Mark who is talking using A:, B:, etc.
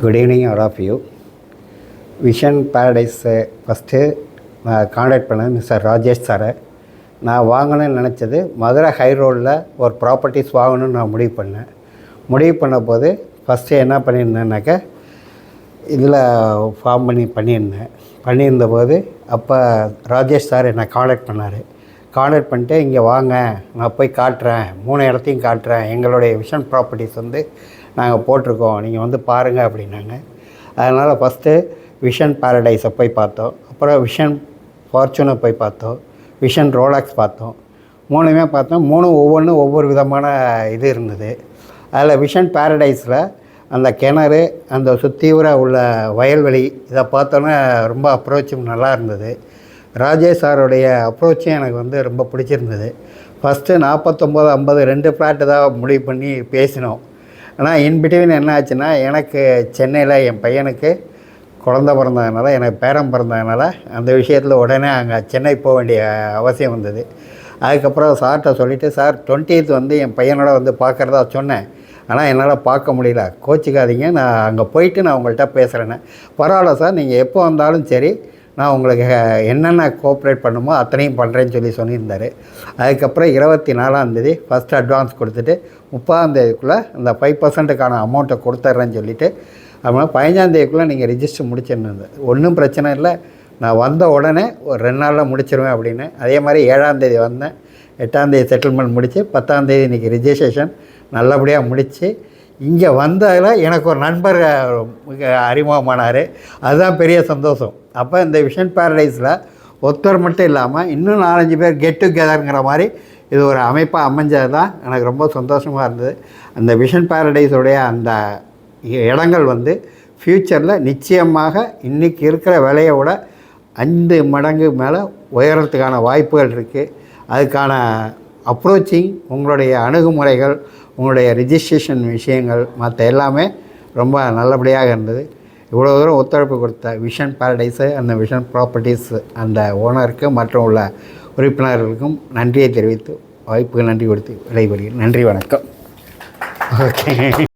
A: Good evening all of you. Vision paradise first நான் contact பண்ணேன் mister Rajesh சாரை. நான் வாங்கணும்னு நினச்சது மதுரை ஹை ரோடில் ஒரு ப்ராப்பர்ட்டிஸ் வாங்கணும்னு நான் முடிவு பண்ண போது ஃபஸ்ட்டு என்ன பண்ணியிருந்தேன்னாக்க இதில் ஃபார்ம் பண்ணியிருந்த போது அப்போ ராஜேஷ் சார் என்னை காண்டாக்ட் பண்ணிட்டு இங்கே வாங்க, நான் போய் காட்டுறேன், 3 இடத்தையும் காட்டுறேன், எங்களுடைய விஷன் ப்ராப்பர்ட்டிஸ் நாங்கள் போட்டிருக்கோம், நீங்கள் வந்து பாருங்கள் அப்படின்னாங்க. அதனால் ஃபஸ்ட்டு விஷன் பேரடைஸை போய் பார்த்தோம், அப்புறம் விஷன் ஃபார்ச்சூனை போய் பார்த்தோம், விஷன் ரோலாக்ஸ் பார்த்தோம். 3மே பார்த்தோம். 3 ஒவ்வொன்றும் ஒவ்வொரு விதமான இது இருந்தது. அதில் விஷன் பேரடைஸில் அந்த கிணறு, அந்த சுத்தீவிர உள்ள வயல்வெளி, இதை பார்த்தோன்னே ரொம்ப அப்ரோச்சும் நல்லா இருந்தது. ராஜேஷ் சாருடைய அப்ரோச்சும் எனக்கு ரொம்ப பிடிச்சிருந்தது. ஃபஸ்ட்டு 49, 50 2 ஃப்ளாட்டு தான் முடிவு பண்ணி பேசினோம். ஆனால் இன்பிட்வீன் என்ன ஆச்சுன்னா, எனக்கு சென்னையில் என் பையனுக்கு குழந்த பிறந்ததுனால, எனக்கு பேரன் பிறந்ததுனால அந்த விஷயத்தில் உடனே அங்கே சென்னை போக வேண்டிய அவசியம் வந்தது. அதுக்கப்புறம் சார்கிட்ட சொல்லிவிட்டு, சார் 20th என் பையனோட பார்க்குறதா சொன்னேன், ஆனால் என்னால் பார்க்க முடியல, கோச்சிக்காதீங்க, நான் அங்கே போயிட்டு நான் உங்கள்கிட்ட பேசுகிறேன்னு. பரவாயில்ல சார், நீங்கள் எப்போ வந்தாலும் சரி, நான் உங்களுக்கு என்னென்ன கோஆப்ரேட் பண்ணுமோ அத்தனையும் பண்ணுறேன்னு சொல்லியிருந்தார். அதுக்கப்புறம் 24ஆம் ஃபஸ்ட்டு அட்வான்ஸ் கொடுத்துட்டு 30ஆம் அந்த 5%க்கான அமௌண்ட்டை கொடுத்துட்றேன்னு சொல்லிவிட்டு, அப்புறம் 15ஆம் நீங்கள் ரிஜிஸ்டர் முடிச்சிருந்தது. ஒன்றும் பிரச்சனை இல்லை, நான் வந்த உடனே ஒரு 2 நாளில் முடிச்சிருவேன் அப்படின்னு. அதே மாதிரி 7ஆம் வந்தேன், 8ஆம் செட்டில்மெண்ட் முடித்து 10ஆம் இன்றைக்கி ரிஜிஸ்ட்ரேஷன் நல்லபடியாக முடித்து, இங்கே வந்ததில் எனக்கு ஒரு நண்பர் அறிமுகமானார். அதுதான் பெரிய சந்தோஷம். அப்போ இந்த விஷன் பேரடைஸில் ஒருத்தர் மட்டும் இல்லாமல் இன்னும் 4-5 பேர் கெட் டுகெதருங்கிற மாதிரி இது ஒரு அமைப்பாக அமைஞ்சது தான் எனக்கு ரொம்ப சந்தோஷமாக இருந்தது. அந்த விஷன் பேரடைஸுடைய அந்த இடங்கள் ஃப்யூச்சரில் நிச்சயமாக இன்றைக்கி இருக்கிற விலையை விட 5 மடங்கு மேலே உயரத்துக்கான வாய்ப்புகள் இருக்குது. அதுக்கான அப்ரோச்சிங், உங்களுடைய அணுகுமுறைகள், உங்களுடைய ரிஜிஸ்ட்ரேஷன் விஷயங்கள், மற்ற எல்லாமே ரொம்ப நல்லபடியாக இருந்தது. இவ்வளோ தூரம் ஒத்துழைப்பு கொடுத்த விஷன் பேரடைஸு, அந்த விஷன் ப்ராப்பர்ட்டிஸ் அந்த ஓனருக்கு மற்றும் உள்ள உறுப்பினர்களுக்கும் நன்றியை தெரிவித்து வாய்ப்புக்கு நன்றி கொடுத்து விடைபெறுகிறேன். நன்றி, வணக்கம். ஓகே.